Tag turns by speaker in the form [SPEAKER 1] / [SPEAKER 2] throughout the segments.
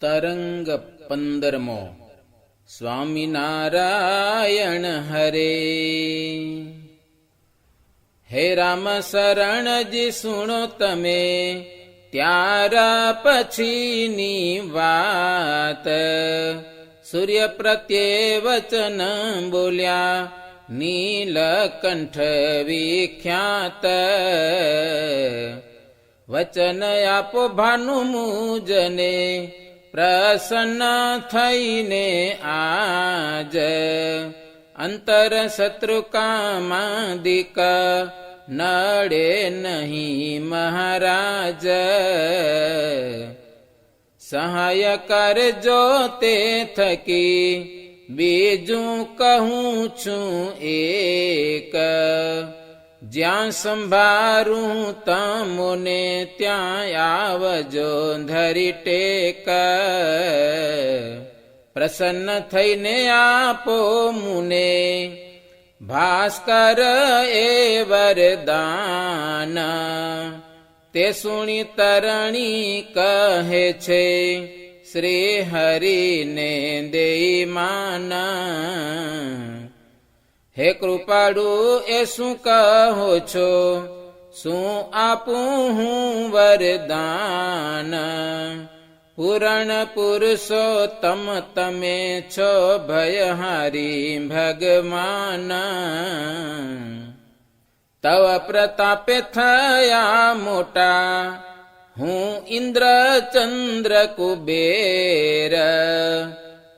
[SPEAKER 1] તરંગ 15મો સ્વામિનારાયણ હરે. હે રામ શરણજી સુણો તમે ત્યાર પછીની વાત. સૂર્ય પ્રત્યે વચન બોલ્યા નીલકંઠ વિખ્યાત. વચન આપો ભાનુ મુજને પ્રસન્ન થઈને આજ. અંતર શત્રુ કામાદિક નડે નહીં મહારાજ. સહાય કરજો તે થકી બીજું કહું છું એક. જ્યાં સંભારું તમોને ત્યાં આવજો ધરી ટેક. પ્રસન્ન થઈને આપો મુને ભાસ્કર એ વરદાન. તે સુણી તરણી કહે છે શ્રી હરિને દેઈ માન. હે કૃપાળુ એ શું કહો છો, શું આપું હું વરદાન. પૂરણ પુરુષોત્તમ તમે છો ભયહારી ભગવાન. તવ પ્રતાપે થયા મોટા હું ઇન્દ્ર ચંદ્ર કુબેર.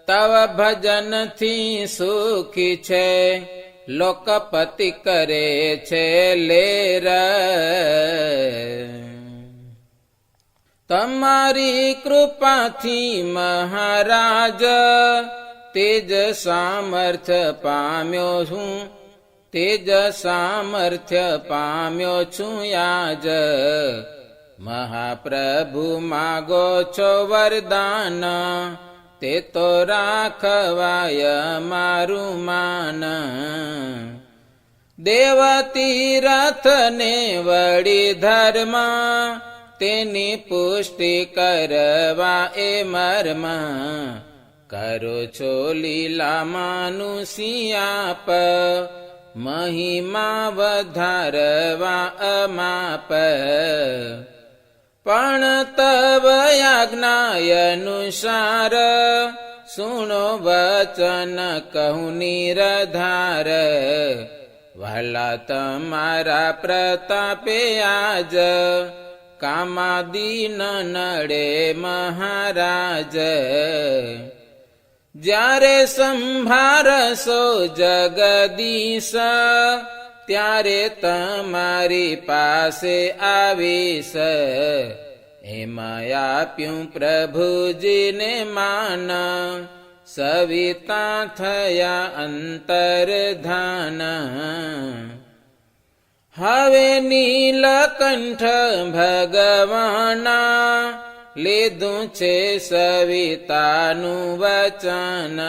[SPEAKER 1] તવ ભજનથી સુખી છે લોકપતિ કરે છે લેર. તમારી કૃપાથી મહારાજ તેજ સામર્થ્ય પામ્યો છું. તેજ સામર્થ્ય પામ્યો છું યાજ. મહાપ્રભુ માગો છો વરદાન, તે તો રાખવાય મારું માન. દેવતી રથને વળી ધર્મ, તેની પુષ્ટિ કરવા એ મર્મ. કરો છો લીલા માનુષિયાપ, મહિમા વધારવા અમાપ. પણ તવ આજ્ઞાનુસાર સુણો વચન કહું નિરધાર. વહાલા તમારા પ્રતાપે આજ, કામાદી ન નડે મહારાજ. જ્યારે સંભારશો જગદીશ, ત્યારે તમારી પાસે આવીશ. એમાં આપ્યું પ્રભુજીને માન, સવિતા થયા અંતરધાન. હવે નીલકંઠ ભગવાના લીધું છે સવિતાનું વચન.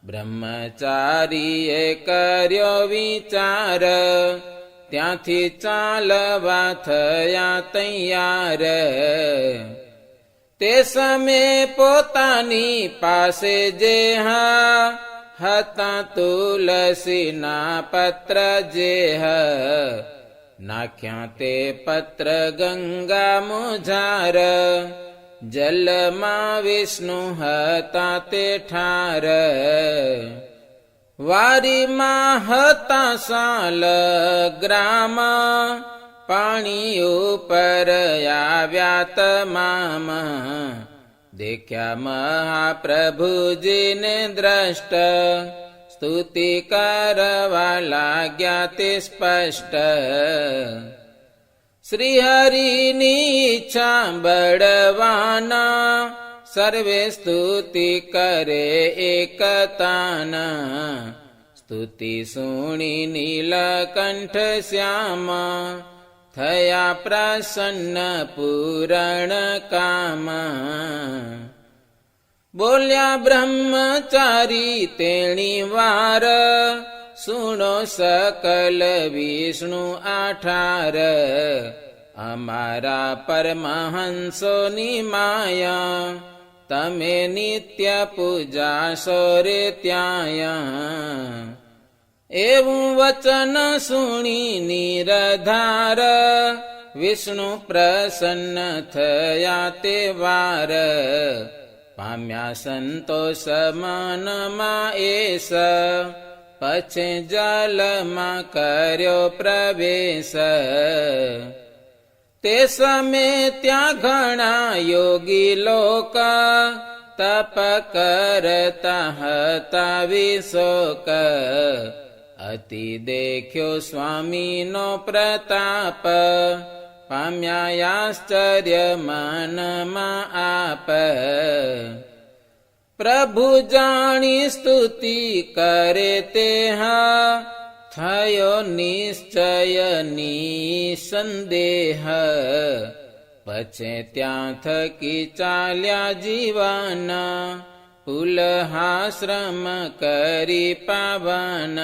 [SPEAKER 1] બ્રહ્મચારીએ કર્યો વિચાર, ત્યાંથી ચાલવા થયા તૈયાર. તે સમયે પોતાની પાસે જે હતા તુલસીના પત્ર જે નાખ્યા તે પત્ર ગંગા મુજાર. જલમાં વિષ્ણુ હતા તે ઠાર. વારીમાં હતા સાલ ગ્રામ, પાણી ઉપર આવ્યા તમામ. દેખ્યા મહાપ્રભુજીને દ્રષ્ટ, સ્તુતિ કરવા લાગ્યા તે સ્પષ્ટ. શ્રી હરિની ઈચ્છા બળવાના, સર્વે સ્તુતિ કરે એકતાના. સ્તુતિ સુણી નીલકંઠ શ્યામ, થયા પ્રસન્ન પૂરણ કામ. બોલ્યા બ્રહ્મચારી તેણી વાર, સુણો સકલ વિષ્ણુ આઠાર. અમારા પરમહંસોની માયા તમે નિત્ય પૂજાશો રે ત્યાં. એવું વચન સુણી નિરધાર વિષ્ણુ પ્રસન્ન થયા તે વાર. પામ્યા સંતોષ મનમાં એસ પછી જલમાં કર્યો પ્રવેશ. તે સમય ત્યાં ઘણા યોગી લોક તપ કરતા હતા વિશોક. અતિ દેખ્યો સ્વામીનો પ્રતાપ પામ્યા આશ્ચર્ય મનમાં આપ. પ્રભુ જાણી સ્તુતિ કરે તે થયો નિશ્ચય નિસંદેહ. પછી ત્યાં થકી ચાલ્યા જીવન પુલહાશ્રમ કરી પાવન.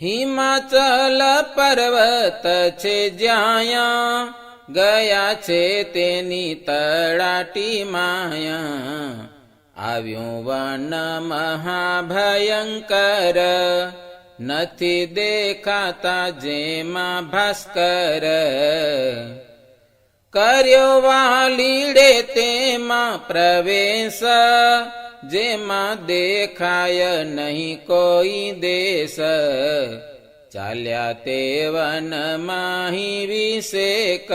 [SPEAKER 1] હિમાચલ પર્વત છે જ્યાં ગયા છે તેની તળાટી માયા. આવ્યું વન મહાભયંકર નથી દેખાતા જેમાં ભાસ્કર. કર્યો વાલીડે તેમાં પ્રવેશ જેમાં દેખાય નહીં કોઈ દેશ. ચાલ્યા તે વનમાં વિષેક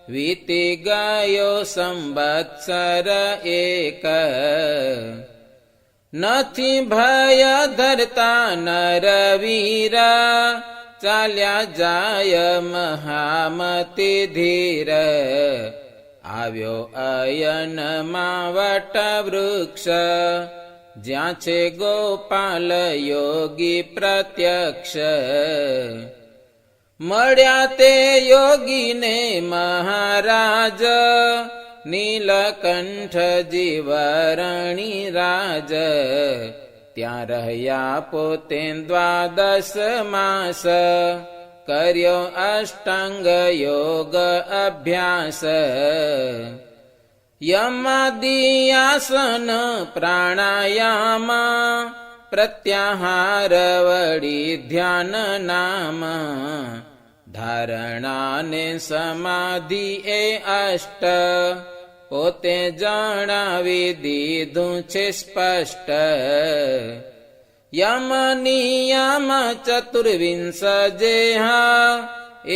[SPEAKER 1] વીતી ગયો સંવત્સર એક. નથી ભય ધરતા નરવીર ચાલ્યા જાય મહામતી ધીર. આવ્યો અયનમાં વટ વૃક્ષ જ્યાં છે ગોપાલ યોગી પ્રત્યક્ષ. મળ્યા તે યોગીને મહારાજ નીલકંઠજી વરણી રાજ. ત્યાં રહ્યા પોતે 12 માસ કર્યો અષ્ટાંગ યોગ અભ્યાસ. યમાદિયાસન પ્રાણાયામ પ્રત્યાહાર વળી ધ્યાન નામ. ધારણાને સમાધિ એ અષ્ટ પોતે જણાવી દીધું છે સ્પષ્ટ. યમ નિયમ ચતુર્વિંશ જેહ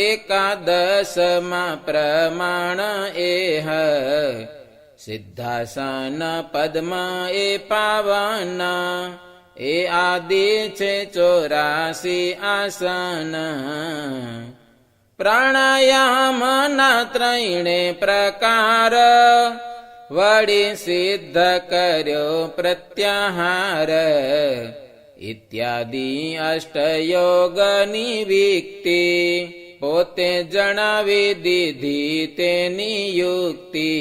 [SPEAKER 1] એકાદશમાં પ્રમાણ એહ. સિદ્ધાસન પદ્મ એ પાવન એ આદિ છે 84 આસન. પ્રાણાયામના 3 પ્રકાર વળી સિદ્ધ કર્યો પ્રત્યાહાર. ઇત્યાદિ અષ્ટયોગની વિક્તિ પોતે જણાવી દીધી તેની યુક્તિ.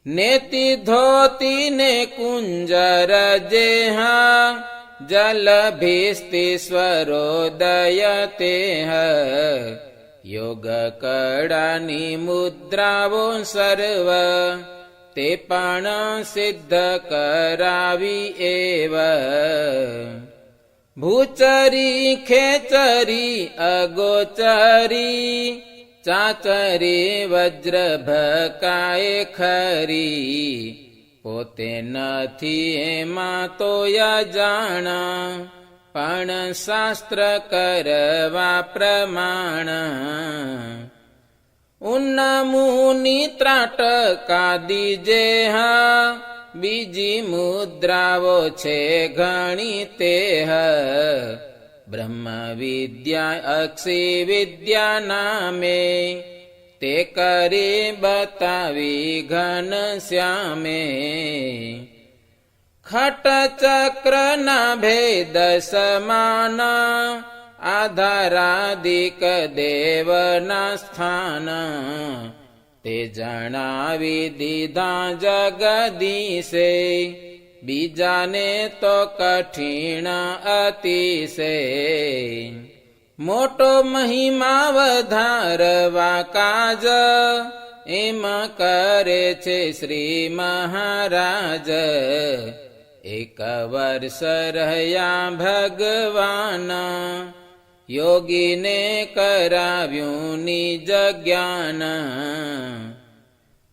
[SPEAKER 1] નેતિ ધોતી ને કુંજર જેહ જલભિસ્તિ સ્વરોદય તેહ. યોગ કળાની મુદ્રાઓ સર્વ તે પણ સિદ્ધ કરાવી એવ. ભૂચરી ખેચરી અગોચરી ચાચરી વજ્ર ભકાય ખરી. પોતે નથી એમાં તો અજાણ પણ શાસ્ત્ર કરવા પ્રમાણ. ઉન્નમુનિ ત્રાટકાદી જેહ બીજી મુદ્રાઓ છે ઘણી તેહ. બ્રહ્મ વિદ્યા અક્ષી વિદ્યા નામે તે કરી બતાવી ઘન શ્યામે. ખટ ચક્રના ભેદ સમાન આધારાદિક દેવના સ્થાન. તે જણાવી દીધા જગદીશે બીજાને તો કઠિન અતિશે. મોટો મહિમા વધારવા કાજ એમ કરે છે શ્રી મહારાજ. એક વર્ષ રહ્યા ભગવાન, યોગીને કરાવ્યું નિજ જ્ઞાન.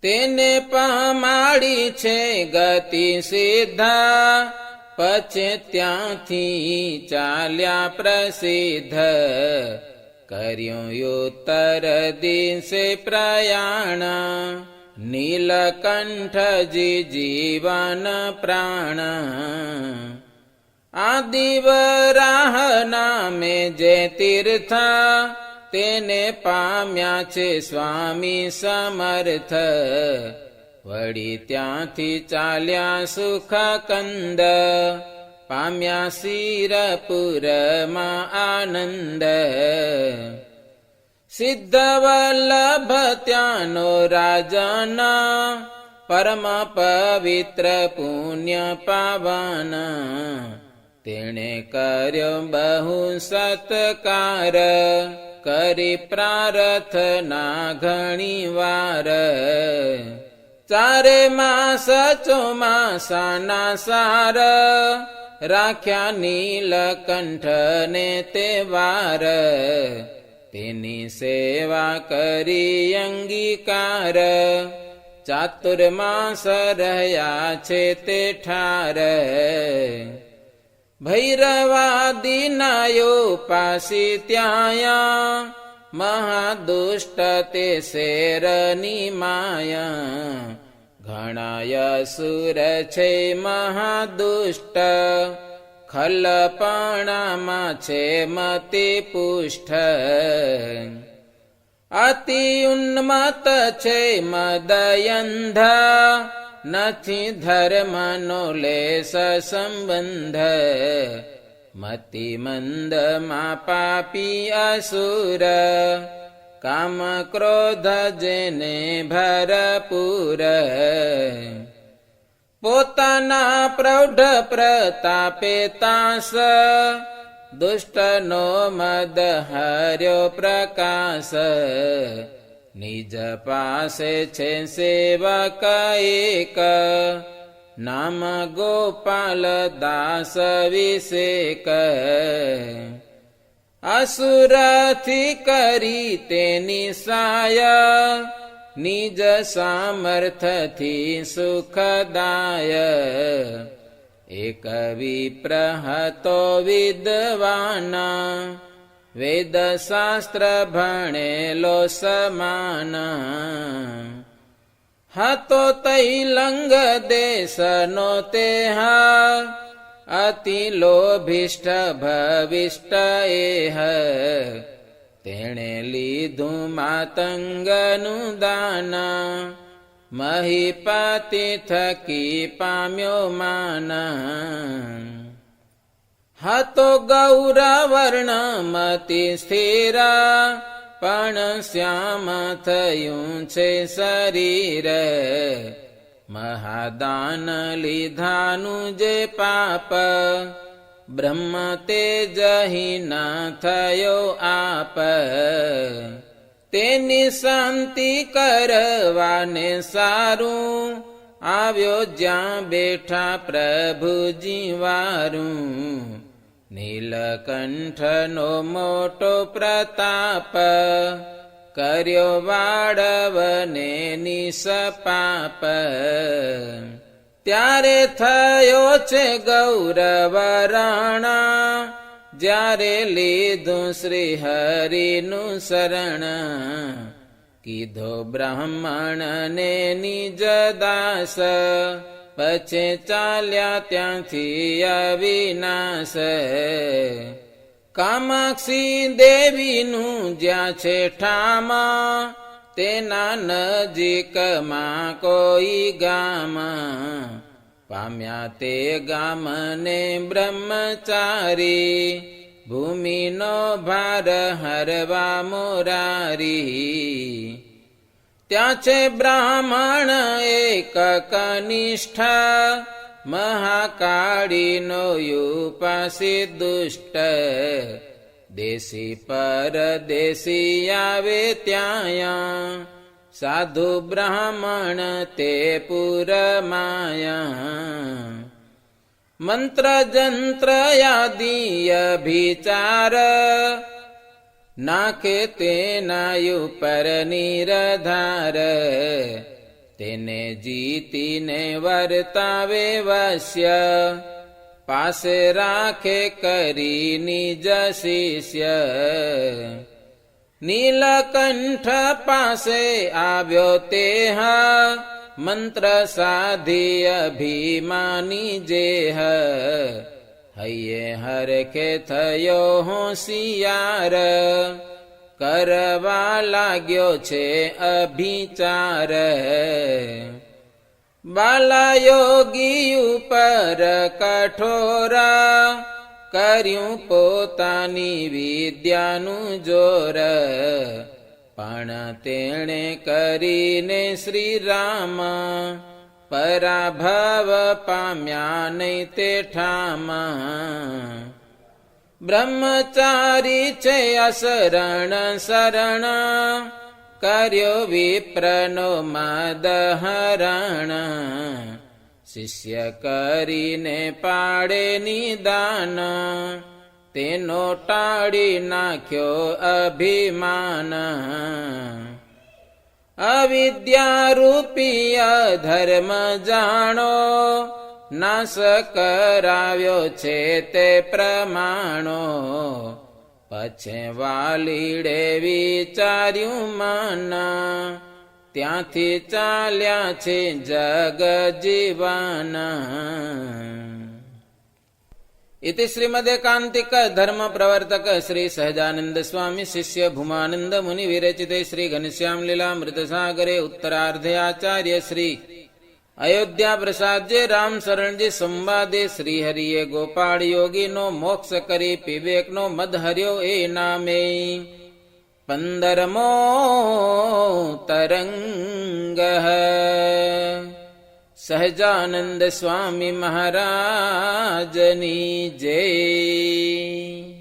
[SPEAKER 1] તેને પમાડી છે ગતિ સિદ્ધા, પછી ત્યાંથી ચાલ્યા પ્રસિદ્ધ. કર્યું ઉત્તર દિશે પ્રયાણ, નીલકંઠજી જીવન પ્રાણ. આદિવરાહ નામે જે તીર્થ, તેને પામ્યા છે સ્વામી સમર્થ. વળી ત્યાંથી ચાલ્યા સુખકંદ, પામ્યા શિરપુરમાં આનંદ. સિદ્ધવલ્લભ ત્યાંનો રાજન, પરમ પવિત્ર પુણ્ય પાવન. તેણે કર્યો બહુ સત્કાર, કરી પ્રાર્થના ઘણી વાર. ચારે માસ ચોમાસાના સાર, રાખ્યા નીલકંઠને તે વાર. તેની સેવા કરી અંગીકાર, ચાતુર્માસ રહ્યા છે તે ઠાર. ભૈરવાદિનાયો પાસી ત્યાયા, મહાદુષ્ટ તે શેરની માયા. ઘણાય સુર છે મહાદુષ્ટ, ખલપણામાં છે મતિ પુષ્ઠ. અતિ ઉન્મત છે મદયંધ, નથી ધર્મનો લેસ સંબંધ. મતિ મંદમાં પાપી અસુર, કામ ક્રોધ જેને ભરપૂર. પોતાના પ્રૌઢ પ્રતાપે તાસ, દુષ્ટનો મદ હર્યો પ્રકાશ. નિજ પાસે છે સેવક એક, નામ ગોપાલ દાસ વિષેક. અસુરથી કરી તેની સાય, નિજ સામર્થથી સુખદાય. એક વિપ્ર હતો વિદ્વાન, વેદ શાસ્ત્ર ભણેલો સમાન. હતો તૈલંગ દેશનો તેહ, અતિ લોભિષ્ઠ ભવિષ્ઠ એહ. તેણે લીધું માતંગનું દાન, મહીપતિ થકી પામ્યો માન. હતો ગૌરવર્ણ મતિ સ્થિર, પણ શ્યામ થયું છે શરીર. મહાદાન લીધાનું જે પાપ, બ્રહ્મ તેજહીન થયો આપ. તેની શાંતિ કરવાને સારું, આવ્યો જ્યાં બેઠા પ્રભુજી વારું. નીલકંઠનો મોટો પ્રતાપ, કર્યો વાળવને નિસપાપ. ત્યારે થયો છે ગૌરવરાણા, જ્યારે લીધું શ્રી હરિનું શરણ. કીધો બ્રાહ્મણને નિજ દાસ, પછી ચાલ્યા ત્યાંથી અવિનાશ. કામાક્ષી દેવીનું જ્યાં છે ઠામ, તેના નજીકમાં કોઈ ગામ. પામ્યા તે ગામને બ્રહ્મચારી, ભૂમિનો ભાર હરવા મોરારી. ત્યાં છે બ્રાહ્મણ એક કનિષ્ઠ, મહાકાળીનો ઉપાસી દુષ્ટ. દેશી પરદેશી આવે ત્યાં, સાધુ બ્રાહ્મણ તે પુરમાયા મંત્ર જંત્ર યાદિ અભિચાર નાખે તેના ઉપર નિરધાર તેને જીતીને વર્તાવે વશ્ય પાસે રાખે કરી નિજ શિષ્ય નીલકંઠ પાસે આવ્યો તેહ મંત્ર સાધી અભિમાની જેહ હૈયે હરખે થયો હોશિયાર કરવા લાગ્યો છે અભિચાર બાલાયોગી ઉપર કઠોરા કર્યું પોતાની વિદ્યાનું જોર પણ તેણે કરીને શ્રી રામ પરાભવ પામ્યા નહીં તે ઠામા બ્રહ્મચારી છે અશરણ શરણ કર્યો વિપ્રનો મદહરણ શિષ્ય કરીને પાડે નિદાન તેનો ટાળી નાખ્યો અભિમાન અવિદ્યારૂપી અધર્મ જાણો નાશ કરાવ્યો છે તે પ્રમાણો પછે વાલીડે વિચાર્યું મન ત્યાંથી ચાલ્યા છે જગ જીવન इति श्रीमदेकांतिक धर्म प्रवर्तक श्री सहजानंद स्वामी शिष्य भूमानंद मुनि विरचिते श्री घनश्याम लीलामृत सागरे उत्तरार्धे आचार्य श्री अयोध्या प्रसाद जी राम शरण जी संवादे श्री हरिये गोपाल योगी नो मोक्ष करी विवेक नो मद हर्यो ए नामे 15मो तरंग સહજાનંદ સ્વામી મહારાજની જય.